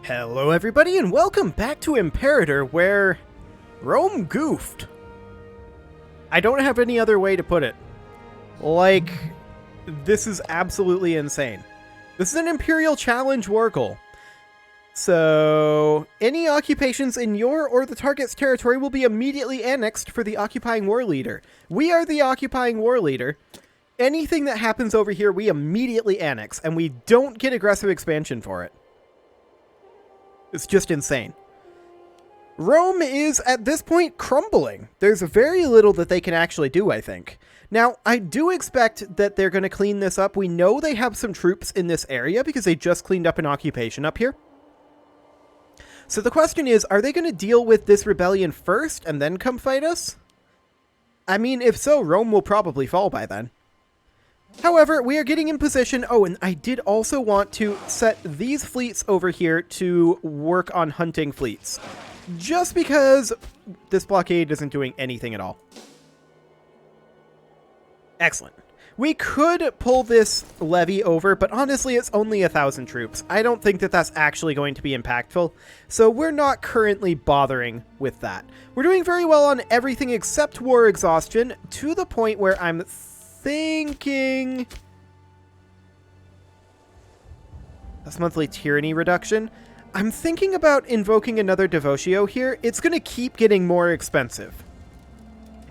Hello everybody and welcome back to Imperator, where Rome goofed. I don't have any other way to put it. Like, this is absolutely insane. This is an Imperial Challenge war goal. So, any occupations in your or the target's territory will be immediately annexed for the occupying war leader. We are the occupying war leader. Anything that happens over here, we immediately annex, and we don't get aggressive expansion for it. It's just insane. Rome is, at this point, crumbling. There's very little that they can actually do, I think. Now, I do expect that they're going to clean this up. We know they have some troops in this area because they just cleaned up an occupation up here. So the question is, are they going to deal with this rebellion first and then come fight us? I mean, if so, Rome will probably fall by then. However, we are getting in position. Oh, and I did also want to set these fleets over here to work on hunting fleets. Just because this blockade isn't doing anything at all. Excellent. We could pull this levy over, but honestly, it's only 1,000 troops. I don't think that that's actually going to be impactful, so we're not currently bothering with that. We're doing very well on everything except war exhaustion, to the point where I'm thinking that's monthly tyranny reduction. I'm thinking about invoking another Devotio here. It's going to keep getting more expensive.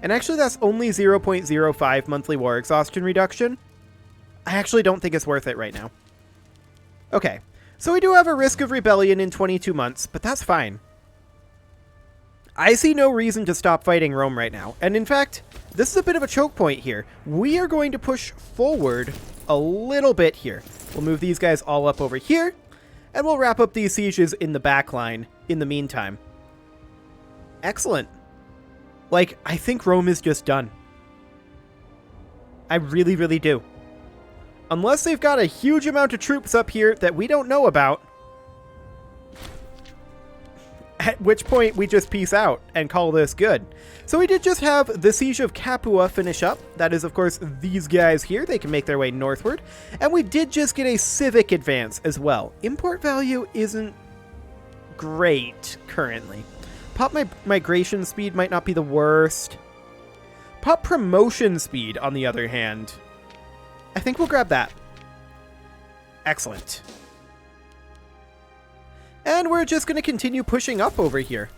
And actually that's only 0.05 monthly war exhaustion reduction. I actually don't think it's worth it right now. Okay, so we do have a risk of rebellion in 22 months, but that's fine. I see no reason to stop fighting Rome right now. And in fact, this is a bit of a choke point here. We are going to push forward a little bit here. We'll move these guys all up over here, and we'll wrap up these sieges in the back line in the meantime. Excellent. Like, I think Rome is just done. I really, really do. Unless they've got a huge amount of troops up here that we don't know about. At which point we just peace out and call this good. So we did just have the Siege of Capua finish up. That is, of course, these guys here. They can make their way northward. And we did just get a civic advance as well. Import value isn't great currently. Pop migration speed might not be the worst. Pop promotion speed, on the other hand. I think we'll grab that. Excellent. And we're just going to continue pushing up over here.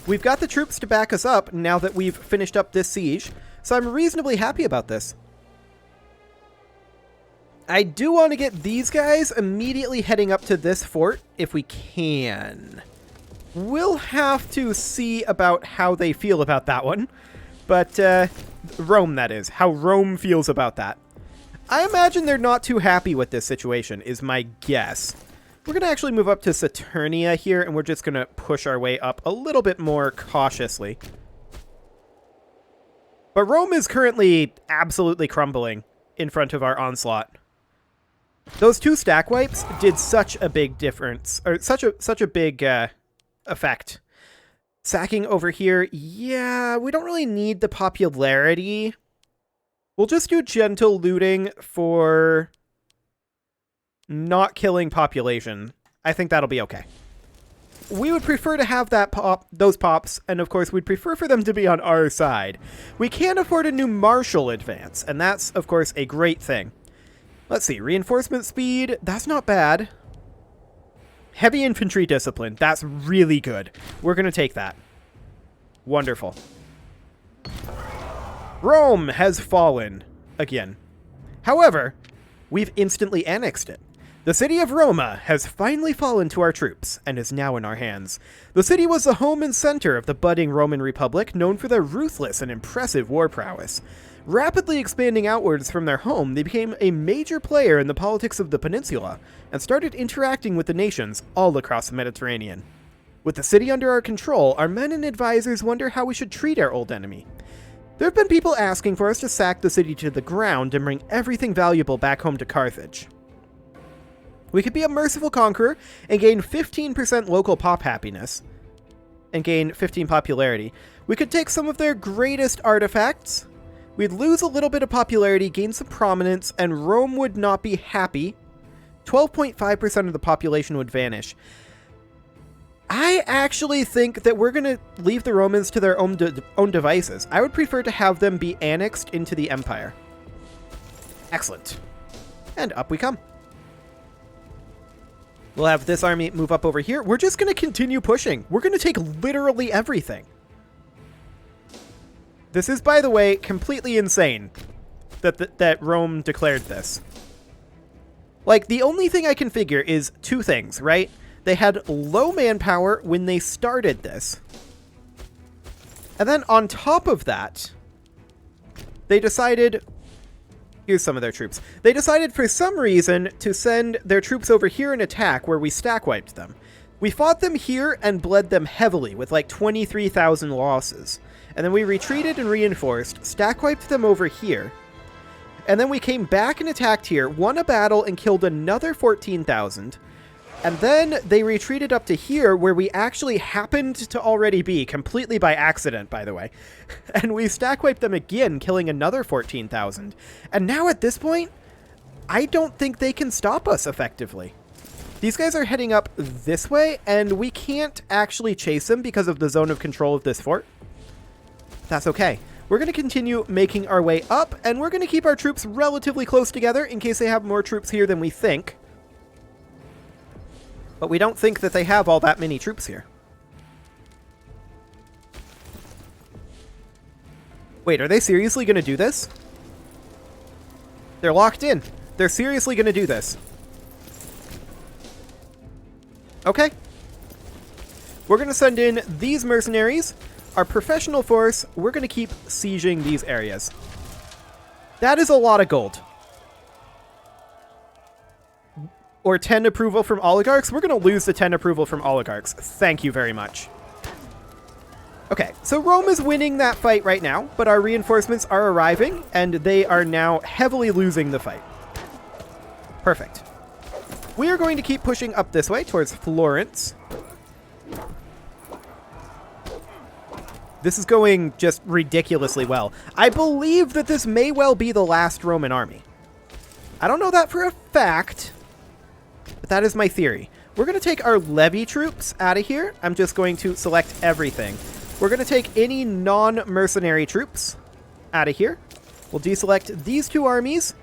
We've got the troops to back us up now that we've finished up this siege, so I'm reasonably happy about this. I do want to get these guys immediately heading up to this fort if we can. We'll have to see about how they feel about that one. But, Rome, that is. How Rome feels about that. I imagine they're not too happy with this situation, is my guess. We're going to actually move up to Saturnia here, and we're just going to push our way up a little bit more cautiously. But Rome is currently absolutely crumbling in front of our onslaught. Those two stack wipes did such a big difference, or such a big effect. Sacking over here, yeah, we don't really need the popularity. We'll just do gentle looting for not killing population. I think that'll be okay. We would prefer to have that those pops, and of course we'd prefer for them to be on our side. We can't afford a new martial advance, and that's of course a great thing. Let's see, reinforcement speed, that's not bad. Heavy infantry discipline, that's really good. We're going to take that. Wonderful. Rome has fallen again. However, we've instantly annexed it. The city of Roma has finally fallen to our troops and is now in our hands. The city was the home and center of the budding Roman Republic, known for their ruthless and impressive war prowess. Rapidly expanding outwards from their home, they became a major player in the politics of the peninsula and started interacting with the nations all across the Mediterranean. With the city under our control, our men and advisors wonder how we should treat our old enemy. There have been people asking for us to sack the city to the ground and bring everything valuable back home to Carthage. We could be a merciful conqueror and gain 15% local pop happiness and gain 15 popularity. We could take some of their greatest artifacts. We'd lose a little bit of popularity, gain some prominence, and Rome would not be happy. 12.5% of the population would vanish. I actually think that we're going to leave the Romans to their own devices. I would prefer to have them be annexed into the Empire. Excellent. And up we come. We'll have this army move up over here. We're just going to continue pushing. We're going to take literally everything. This is, by the way, completely insane that Rome declared this. Like, the only thing I can figure is two things, right? They had low manpower when they started this. And then on top of that, they decided... Here's some of their troops. They decided for some reason to send their troops over here and attack where we stack wiped them. We fought them here and bled them heavily with like 23,000 losses. And then we retreated and reinforced, stack wiped them over here. And then we came back and attacked here, won a battle and killed another 14,000. And then they retreated up to here where we actually happened to already be, completely by accident, by the way. And we stack wiped them again, killing another 14,000. And now at this point, I don't think they can stop us effectively. These guys are heading up this way, and we can't actually chase them because of the zone of control of this fort. That's okay. We're going to continue making our way up, and we're going to keep our troops relatively close together in case they have more troops here than we think. But we don't think that they have all that many troops here. Wait, are they seriously going to do this? They're locked in. They're seriously going to do this. Okay. We're going to send in these mercenaries. Our professional force, we're going to keep sieging these areas. That is a lot of gold. Or 10 approval from oligarchs. We're going to lose the 10 approval from oligarchs. Thank you very much. Okay, so Rome is winning that fight right now, but our reinforcements are arriving, and they are now heavily losing the fight. Perfect. We are going to keep pushing up this way towards Florence. This is going just ridiculously well. I believe that this may well be the last Roman army. I don't know that for a fact, but that is my theory. We're going to take our levy troops out of here. I'm just going to select everything. We're going to take any non-mercenary troops out of here. We'll deselect these two armies,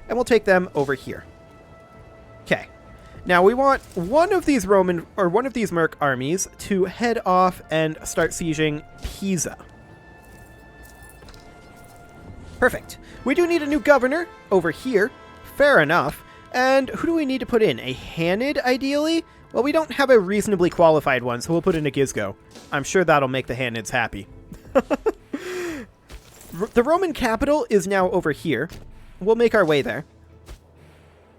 and we'll take them over here. Okay. Now we want one of these Roman, or one of these Merc armies to head off and start sieging Pisa. Perfect. We do need a new governor over here. Fair enough. And who do we need to put in? A Hanid, ideally? Well, we don't have a reasonably qualified one, so we'll put in a Gizgo. I'm sure that'll make the Hanids happy. The Roman capital is now over here. We'll make our way there.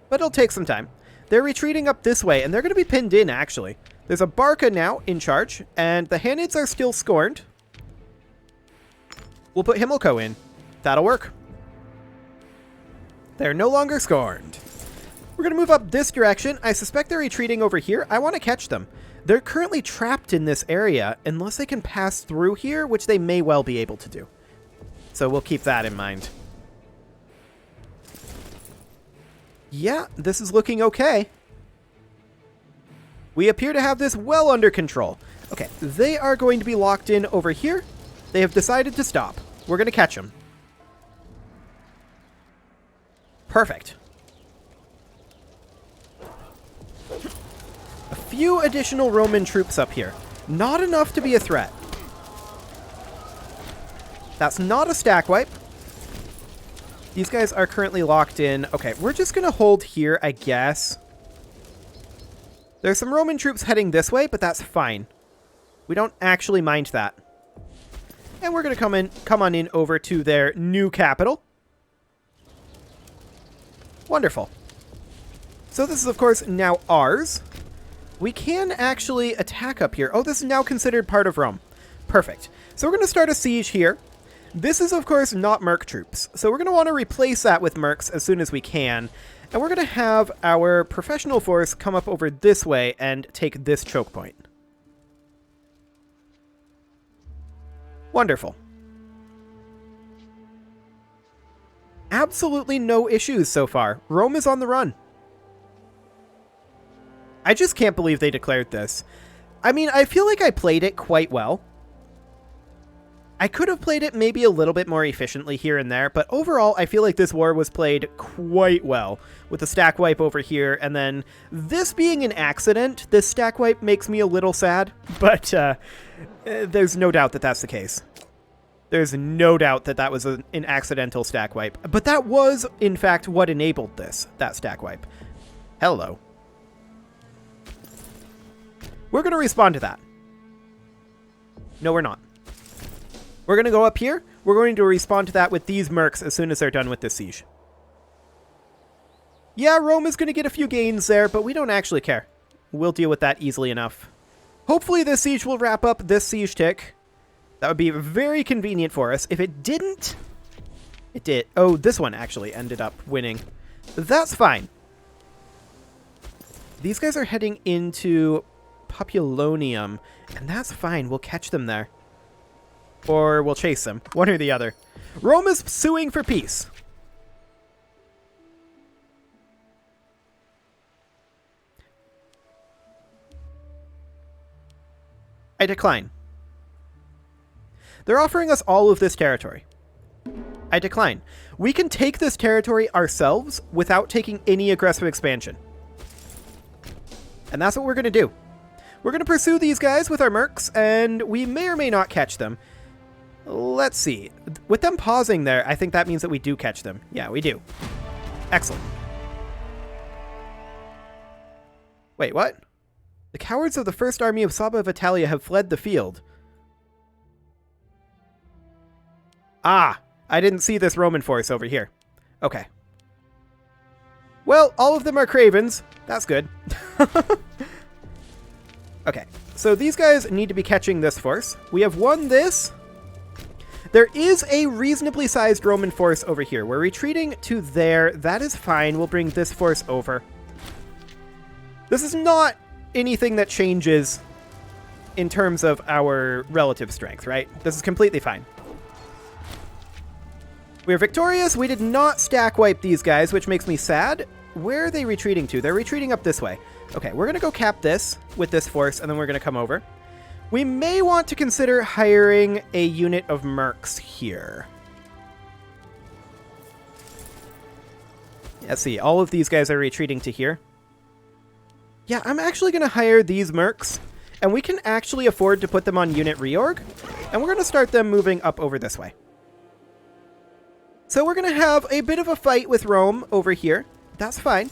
But it'll take some time. They're retreating up this way, and they're going to be pinned in, actually. There's a Barca now in charge, and the Hanids are still scorned. We'll put Himilco in. That'll work. They're no longer scorned. We're going to move up this direction. I suspect they're retreating over here. I want to catch them. They're currently trapped in this area, unless they can pass through here, which they may well be able to do. So we'll keep that in mind. Yeah, this is looking okay. We appear to have this well under control. Okay, they are going to be locked in over here. They have decided to stop. We're going to catch them. Perfect. A few additional Roman troops up here. Not enough to be a threat. That's not a stack wipe. These guys are currently locked in. Okay, we're just going to hold here, I guess. There's some Roman troops heading this way, but that's fine. We don't actually mind that. And we're going to come on in over to their new capital. Wonderful. So this is, of course, now ours. We can actually attack up here. Oh, this is now considered part of Rome. Perfect. So we're going to start a siege here. This is, of course, not Merc troops, so we're going to want to replace that with Mercs as soon as we can, and we're going to have our professional force come up over this way and take this choke point. Wonderful. Absolutely no issues so far. Rome is on the run. I just can't believe they declared this. I mean, I feel like I played it quite well. I could have played it maybe a little bit more efficiently here and there, but overall, I feel like this war was played quite well, with the stack wipe over here, and then this being an accident, this stack wipe makes me a little sad, but there's no doubt that that's the case. There's no doubt that that was an accidental stack wipe, but that was, in fact, what enabled that stack wipe. Hello. We're going to respond to that. No, we're not. We're going to go up here. We're going to respond to that with these mercs as soon as they're done with this siege. Yeah, Rome is going to get a few gains there, but we don't actually care. We'll deal with that easily enough. Hopefully this siege will wrap up this siege tick. That would be very convenient for us. If it didn't, it did. Oh, this one actually ended up winning. That's fine. These guys are heading into Populonium, and that's fine. We'll catch them there. Or we'll chase them. One or the other. Rome is suing for peace. I decline. They're offering us all of this territory. I decline. We can take this territory ourselves without taking any aggressive expansion. And that's what we're going to do. We're going to pursue these guys with our mercs, and we may or may not catch them. Let's see. With them pausing there, I think that means that we do catch them. Yeah, we do. Excellent. Wait, what? The cowards of the First Army of Saba of Italia have fled the field. Ah, I didn't see this Roman force over here. Okay. Well, all of them are cravens. That's good. Okay, so these guys need to be catching this force. We have won this. There is a reasonably sized Roman force over here. We're retreating to there. That is fine. We'll bring this force over. This is not anything that changes in terms of our relative strength, right? This is completely fine. We're victorious. We did not stack wipe these guys, which makes me sad. Where are they retreating to? They're retreating up this way. Okay, we're going to go cap this with this force, and then we're going to come over. We may want to consider hiring a unit of mercs here. Let's see, all of these guys are retreating to here. Yeah, I'm actually going to hire these mercs, and we can actually afford to put them on unit reorg, and we're going to start them moving up over this way. So we're going to have a bit of a fight with Rome over here. That's fine.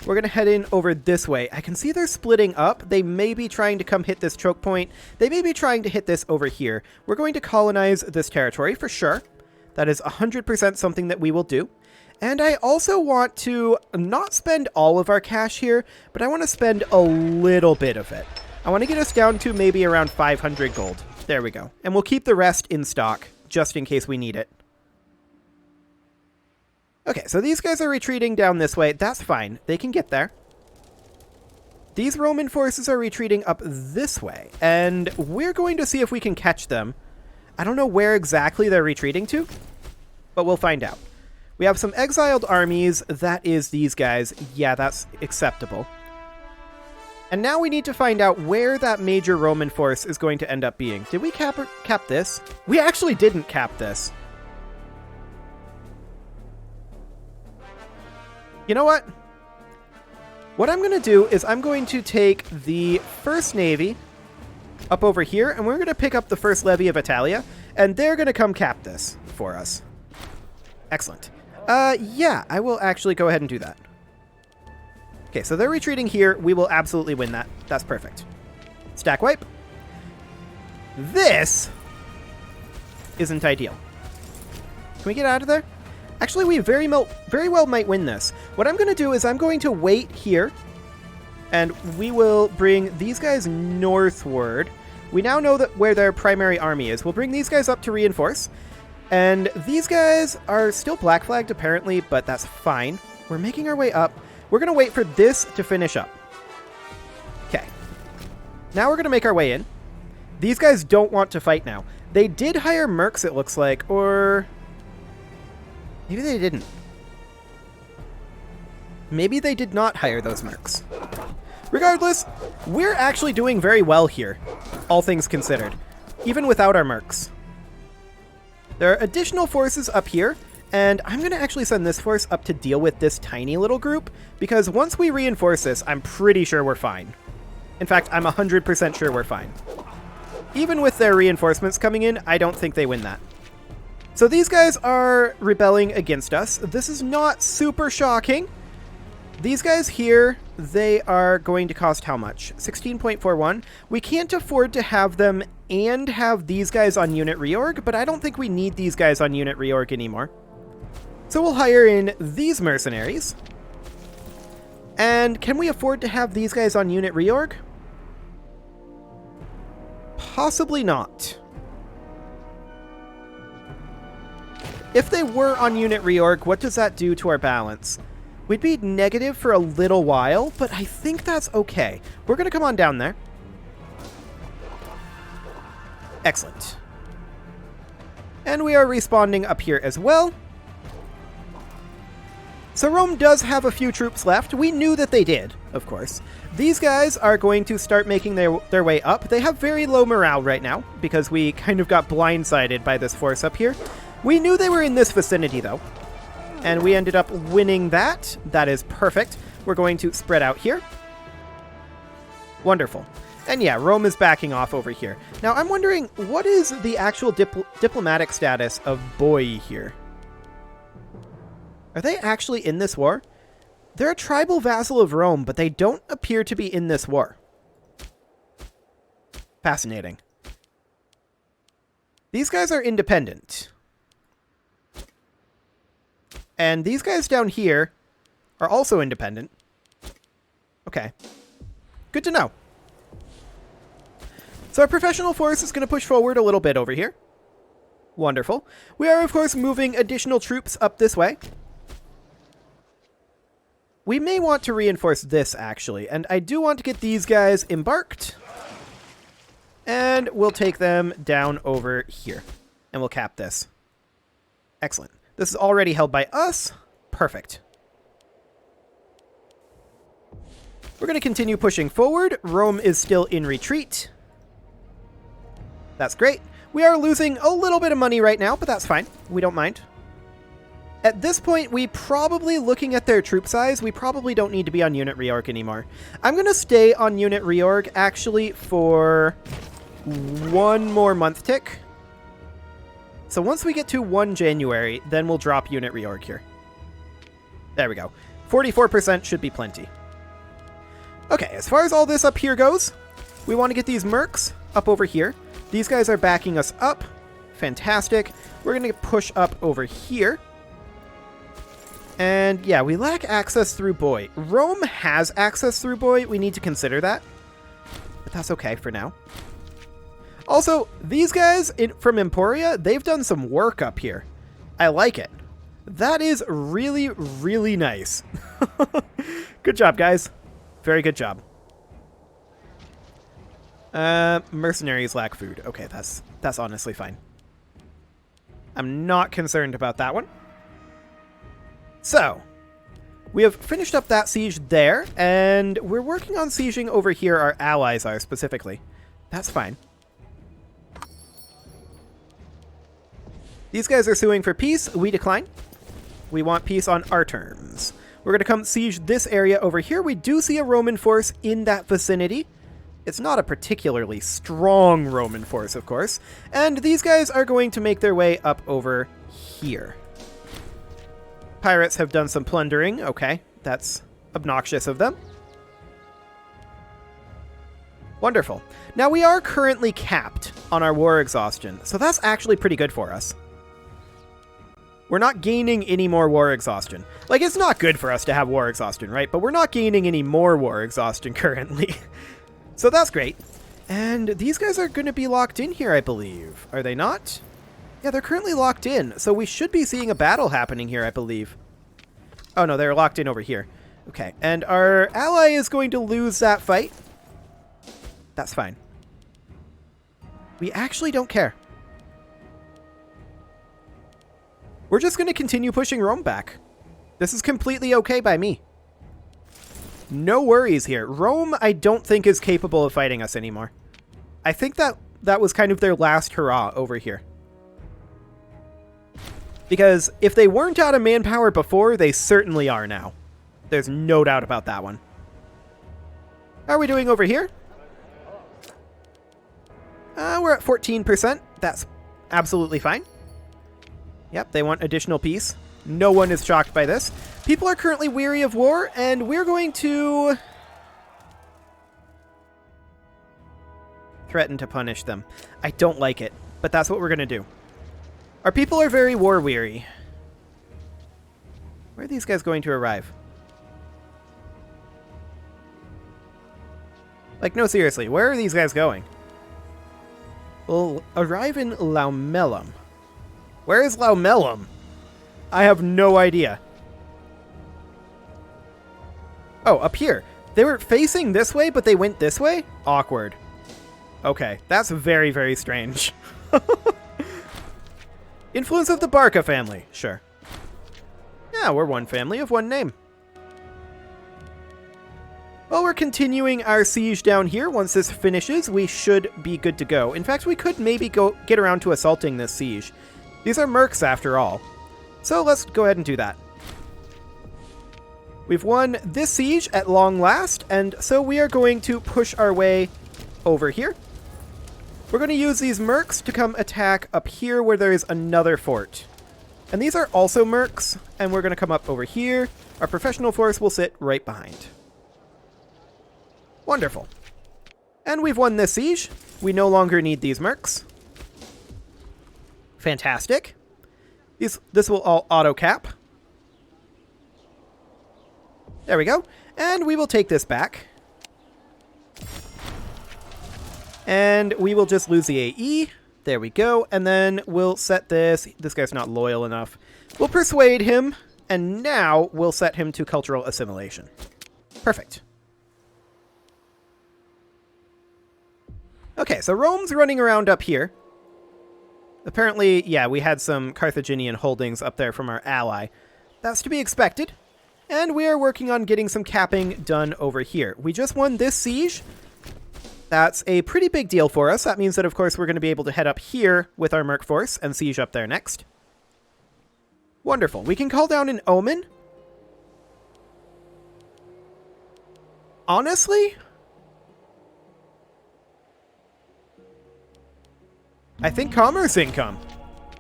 We're going to head in over this way. I can see they're splitting up. They may be trying to come hit this choke point. They may be trying to hit this over here. We're going to colonize this territory for sure. That is 100% something that we will do. And I also want to not spend all of our cash here, but I want to spend a little bit of it. I want to get us down to maybe around 500 gold. There we go. And we'll keep the rest in stock just in case we need it. Okay, so these guys are retreating down this way. That's fine. They can get there. These Roman forces are retreating up this way, and we're going to see if we can catch them. I don't know where exactly they're retreating to, but we'll find out. We have some exiled armies. That is these guys. Yeah, that's acceptable. And now we need to find out where that major Roman force is going to end up being. Did we cap this? We actually didn't cap this. You know what? What I'm going to do is I'm going to take the First Navy up over here, and we're going to pick up the First Levy of Italia, and they're going to come cap this for us. Excellent. Yeah, I will actually go ahead and do that. Okay, so they're retreating here. We will absolutely win that. That's perfect. Stack wipe. This isn't ideal. Can we get out of there? Actually, we very well might win this. What I'm going to do is I'm going to wait here, and we will bring these guys northward. We now know that where their primary army is. We'll bring these guys up to reinforce, and these guys are still black flagged apparently, but that's fine. We're making our way up. We're going to wait for this to finish up. Okay. Now we're going to make our way in. These guys don't want to fight now. They did hire mercs, it looks like, or... maybe they didn't. Maybe they did not hire those mercs. Regardless, we're actually doing very well here, all things considered, even without our mercs. There are additional forces up here, and I'm going to actually send this force up to deal with this tiny little group, because once we reinforce this, I'm pretty sure we're fine. In fact, I'm 100% sure we're fine. Even with their reinforcements coming in, I don't think they win that. So these guys are rebelling against us. This is not super shocking. These guys here, they are going to cost how much? 16.41. We can't afford to have them and have these guys on unit reorg, but I don't think we need these guys on unit reorg anymore. So we'll hire in these mercenaries. And can we afford to have these guys on unit reorg? Possibly not. If they were on unit reorg, what does that do to our balance? We'd be negative for a little while, but I think that's okay. We're going to come on down there. Excellent. And we are respawning up here as well. So Rome does have a few troops left. We knew that they did, of course. These guys are going to start making their way up. They have very low morale right now, because we kind of got blindsided by this force up here. We knew they were in this vicinity, though. And we ended up winning that. That is perfect. We're going to spread out here. Wonderful. And yeah, Rome is backing off over here. Now, I'm wondering, what is the actual diplomatic status of Boy here? Are they actually in this war? They're a tribal vassal of Rome, but they don't appear to be in this war. Fascinating. These guys are independent. And these guys down here are also independent. Okay. Good to know. So our professional force is going to push forward a little bit over here. Wonderful. We are, of course, moving additional troops up this way. We may want to reinforce this, actually. And I do want to get these guys embarked. And we'll take them down over here. And we'll cap this. Excellent. This is already held by us. Perfect. We're going to continue pushing forward. Rome is still in retreat. That's great. We are losing a little bit of money right now, but that's fine. We don't mind. At this point, we probably, looking at their troop size, we probably don't need to be on unit reorg anymore. I'm going to stay on unit reorg, actually, for one more month tick. So once we get to 1 January, then we'll drop unit reorg here. There we go. 44% should be plenty. Okay, as far as all this up here goes, we want to get these mercs up over here. These guys are backing us up. Fantastic. We're going to push up over here. And yeah, we lack access through Boy. Rome has access through Boy. We need to consider that. But that's okay for now. Also, these guys from Emporia, they've done some work up here. I like it. That is really, really nice. Good job, guys. Very good job. Mercenaries lack food. Okay, that's honestly fine. I'm not concerned about that one. So, we have finished up that siege there, and we're working on sieging over here. Our allies are specifically. That's fine. These guys are suing for peace. We decline. We want peace on our terms. We're going to come siege this area over here. We do see a Roman force in that vicinity. It's not a particularly strong Roman force, of course. And these guys are going to make their way up over here. Pirates have done some plundering. Okay, that's obnoxious of them. Wonderful. Now, we are currently capped on our war exhaustion, so that's actually pretty good for us. We're not gaining any more war exhaustion. Like, it's not good for us to have war exhaustion, right? But we're not gaining any more war exhaustion currently. So that's great. And these guys are going to be locked in here, I believe. Are they not? Yeah, they're currently locked in. So we should be seeing a battle happening here, I believe. Oh, no, they're locked in over here. Okay, and our ally is going to lose that fight. That's fine. We actually don't care. We're just going to continue pushing Rome back. This is completely okay by me. No worries here. Rome, I don't think, is capable of fighting us anymore. I think that was kind of their last hurrah over here. Because if they weren't out of manpower before, they certainly are now. There's no doubt about that one. How are we doing over here? We're at 14%. That's absolutely fine. Yep, they want additional peace. No one is shocked by this. People are currently weary of war, and we're going to threaten to punish them. I don't like it, but that's what we're going to do. Our people are very war-weary. Where are these guys going to arrive? Like, no, seriously, where are these guys going? We'll arrive in Laumelum. Where is Laumelum? I have no idea. Oh, up here. They were facing this way, but they went this way? Awkward. Okay, that's very, very strange. Influence of the Barca family. Sure. Yeah, we're one family of one name. Well, we're continuing our siege down here. Once this finishes, we should be good to go. In fact, we could maybe get around to assaulting this siege. These are mercs, after all. So let's go ahead and do that. We've won this siege at long last, and so we are going to push our way over here. We're going to use these mercs to come attack up here where there is another fort. And these are also mercs, and we're going to come up over here. Our professional force will sit right behind. Wonderful. And we've won this siege. We no longer need these mercs. Fantastic. This will all auto-cap. There we go. And we will take this back. And we will just lose the AE. There we go. And then we'll set this. This guy's not loyal enough. We'll persuade him. And now we'll set him to cultural assimilation. Perfect. Okay, so Rome's running around up here. Apparently, yeah, we had some Carthaginian holdings up there from our ally. That's to be expected. And we are working on getting some capping done over here. We just won this siege. That's a pretty big deal for us. That means that, of course, we're going to be able to head up here with our merc force and siege up there next. Wonderful. We can call down an omen. Honestly, I think commerce income.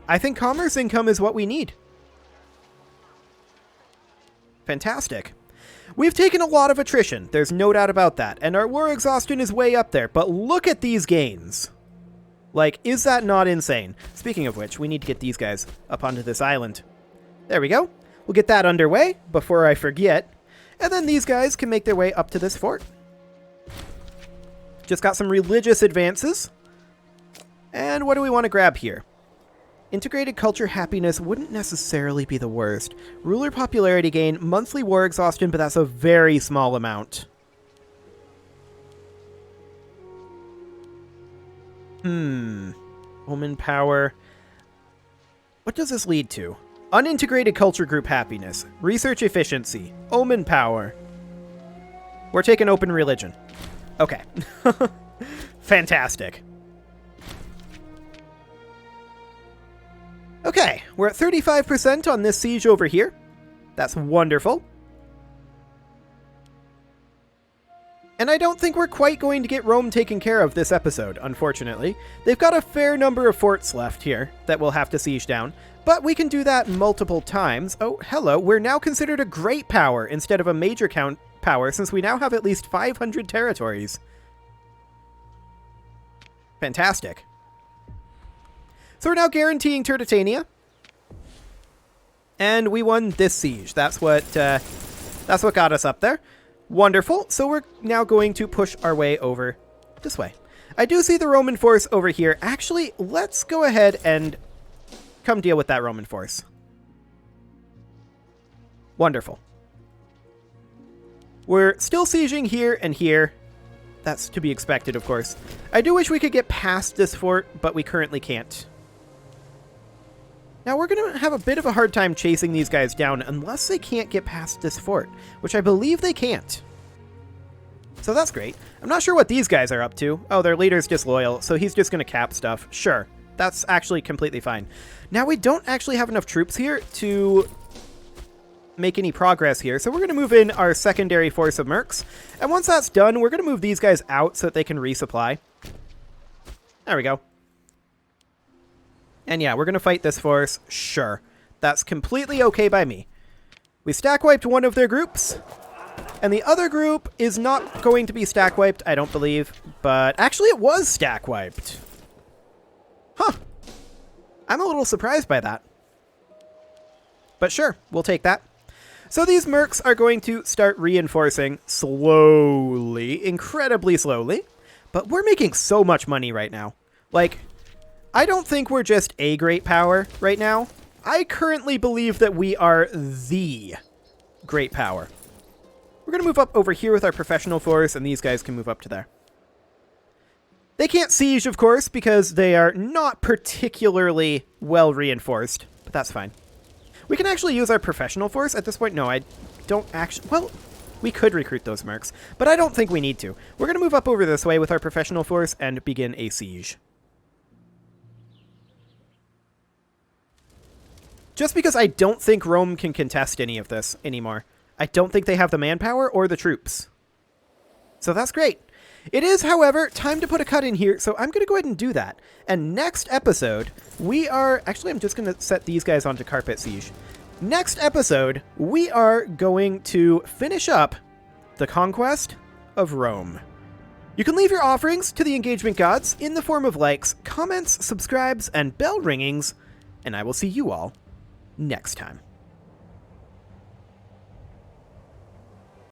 I think commerce income is what we need. Fantastic. We've taken a lot of attrition. There's no doubt about that. And our war exhaustion is way up there. But look at these gains. Like, is that not insane? Speaking of which, we need to get these guys up onto this island. There we go. We'll get that underway before I forget. And then these guys can make their way up to this fort. Just got some religious advances. And what do we want to grab here? Integrated culture happiness wouldn't necessarily be the worst. Ruler popularity gain, monthly war exhaustion, but that's a very small amount. Omen power. What does this lead to? Unintegrated culture group happiness. Research efficiency. Omen power. We're taking open religion. Okay. Fantastic. Okay, we're at 35% on this siege over here. That's wonderful. And I don't think we're quite going to get Rome taken care of this episode, unfortunately. They've got a fair number of forts left here that we'll have to siege down, but we can do that multiple times. Oh, hello, we're now considered a great power instead of a major count power, since we now have at least 500 territories. Fantastic. So we're now guaranteeing Turdetania. And we won this siege. That's what got us up there. Wonderful. So we're now going to push our way over this way. I do see the Roman force over here. Actually, let's go ahead and come deal with that Roman force. Wonderful. We're still sieging here and here. That's to be expected, of course. I do wish we could get past this fort, but we currently can't. Now, we're going to have a bit of a hard time chasing these guys down unless they can't get past this fort, which I believe they can't. So that's great. I'm not sure what these guys are up to. Oh, their leader's disloyal, so he's just going to cap stuff. Sure. That's actually completely fine. Now, we don't actually have enough troops here to make any progress here, so we're going to move in our secondary force of mercs. And once that's done, we're going to move these guys out so that they can resupply. There we go. And yeah, we're going to fight this force. Sure. That's completely okay by me. We stack wiped one of their groups. And the other group is not going to be stack wiped, I don't believe. But actually it was stack wiped. Huh. I'm a little surprised by that. But sure, we'll take that. So these mercs are going to start reinforcing slowly, incredibly slowly. But we're making so much money right now. Like, I don't think we're just a great power right now. I currently believe that we are the great power. We're going to move up over here with our professional force, and these guys can move up to there. They can't siege, of course, because they are not particularly well reinforced, but that's fine. We can actually use our professional force at this point. No, I don't actually... Well, we could recruit those mercs, but I don't think we need to. We're going to move up over this way with our professional force and begin a siege. Just because I don't think Rome can contest any of this anymore. I don't think they have the manpower or the troops. So that's great. It is, however, time to put a cut in here, so I'm going to go ahead and do that. And next episode, we are... Actually, I'm just going to set these guys onto Carpet Siege. Next episode, we are going to finish up the conquest of Rome. You can leave your offerings to the engagement gods in the form of likes, comments, subscribes, and bell ringings, and I will see you all next time.